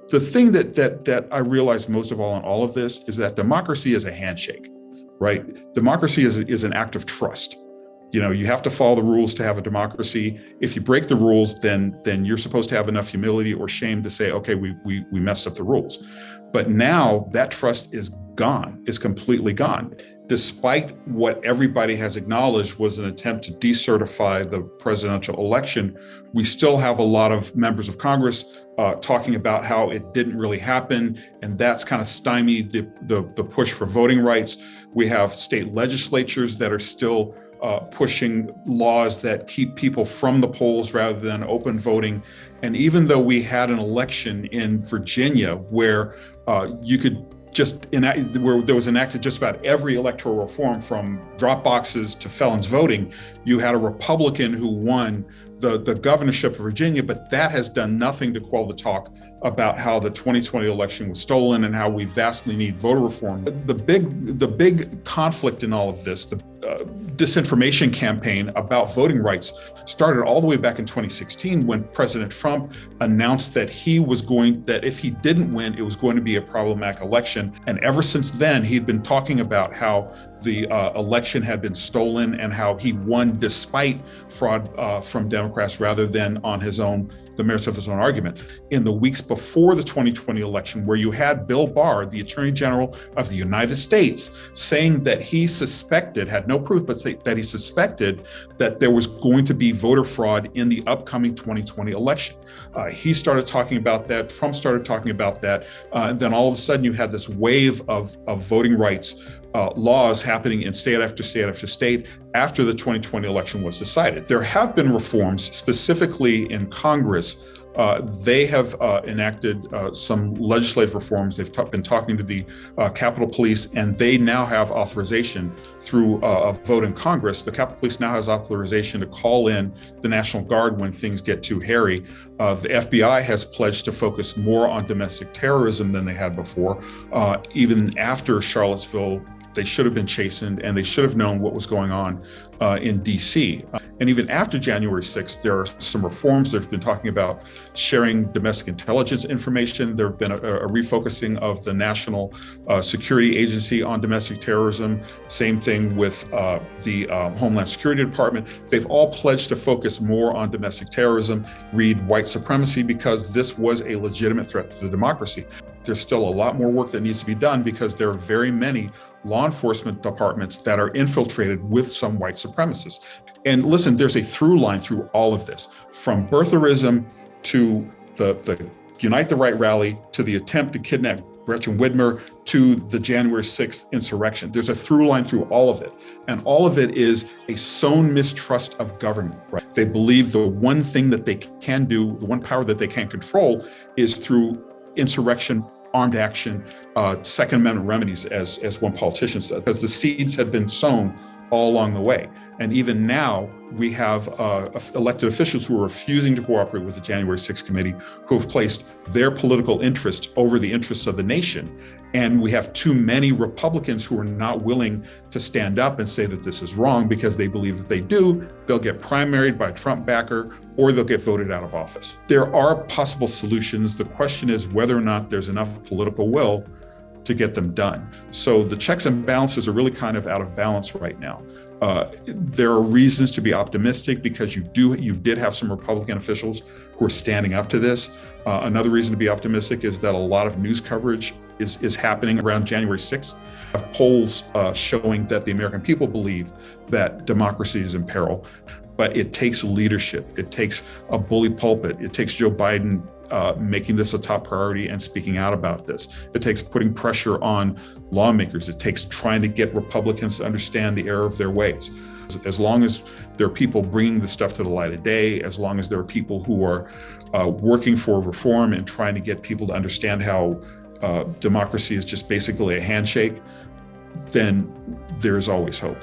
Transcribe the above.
the thing that I realized most of all in all of this is that democracy is a handshake, right? Democracy is an act of trust. You have to follow the rules to have a democracy. If you break the rules, then you're supposed to have enough humility or shame to say, okay, we messed up the rules. But now that trust is gone, is completely gone. Despite what everybody has acknowledged was an attempt to decertify the presidential election, we still have a lot of members of Congress talking about how it didn't really happen, and that's kind of stymied the push for voting rights. We have state legislatures that are still pushing laws that keep people from the polls rather than open voting. And even though we had an election in Virginia where you could just enact, where there was enacted just about every electoral reform from drop boxes to felons voting, you had a Republican who won the governorship of Virginia, but that has done nothing to quell the talk about how the 2020 election was stolen and how we vastly need voter reform. The big conflict in all of this, the disinformation campaign about voting rights, started all the way back in 2016 when President Trump announced that that if he didn't win, it was going to be a problematic election. And ever since then, he'd been talking about how the election had been stolen and how he won despite fraud from Democrats rather than on the merits of his own argument. In the weeks before the 2020 election, where you had Bill Barr, the Attorney General of the United States, saying that he suspected, had no proof, but that he suspected that there was going to be voter fraud in the upcoming 2020 election. He started talking about that, Trump started talking about that, and then all of a sudden you had this wave of voting rights laws happening in state after state after state after the 2020 election was decided. There have been reforms, specifically in Congress. They have enacted some legislative reforms. They've been talking to the Capitol Police, and they now have authorization through a vote in Congress. The Capitol Police now has authorization to call in the National Guard when things get too hairy. The FBI has pledged to focus more on domestic terrorism than they had before. Even after Charlottesville, they should have been chastened and they should have known what was going on in DC. And even after January 6th, there are some reforms. They've been talking about sharing domestic intelligence information. There have been a refocusing of the National Security Agency on domestic terrorism. Same thing with the Homeland Security Department. They've all pledged to focus more on domestic terrorism, read white supremacy, because this was a legitimate threat to the democracy. There's still a lot more work that needs to be done because there are very many law enforcement departments that are infiltrated with some white supremacists. And listen, there's a through line through all of this, from birtherism to the Unite the Right rally, to the attempt to kidnap Gretchen Whitmer, to the January 6th insurrection. There's a through line through all of it. And all of it is a sown mistrust of government, right? They believe the one thing that they can do, the one power that they can control, is through insurrection, armed action, Second Amendment remedies, as one politician said, because the seeds have been sown all along the way. And even now, we have elected officials who are refusing to cooperate with the January 6th committee, who have placed their political interest over the interests of the nation. And we have too many Republicans who are not willing to stand up and say that this is wrong, because they believe if they do, they'll get primaried by a Trump backer or they'll get voted out of office. There are possible solutions. The question is whether or not there's enough political will to get them done. So the checks and balances are really kind of out of balance right now. There are reasons to be optimistic because you did have some Republican officials who are standing up to this. Another reason to be optimistic is that a lot of news coverage is happening around January 6th. Polls showing that the American people believe that democracy is in peril. But it takes leadership. It takes a bully pulpit. It takes Joe Biden making this a top priority and speaking out about this. It takes putting pressure on lawmakers. It takes trying to get Republicans to understand the error of their ways. As long as there are people bringing the stuff to the light of day, as long as there are people who are working for reform and trying to get people to understand how democracy is just basically a handshake, then there's always hope.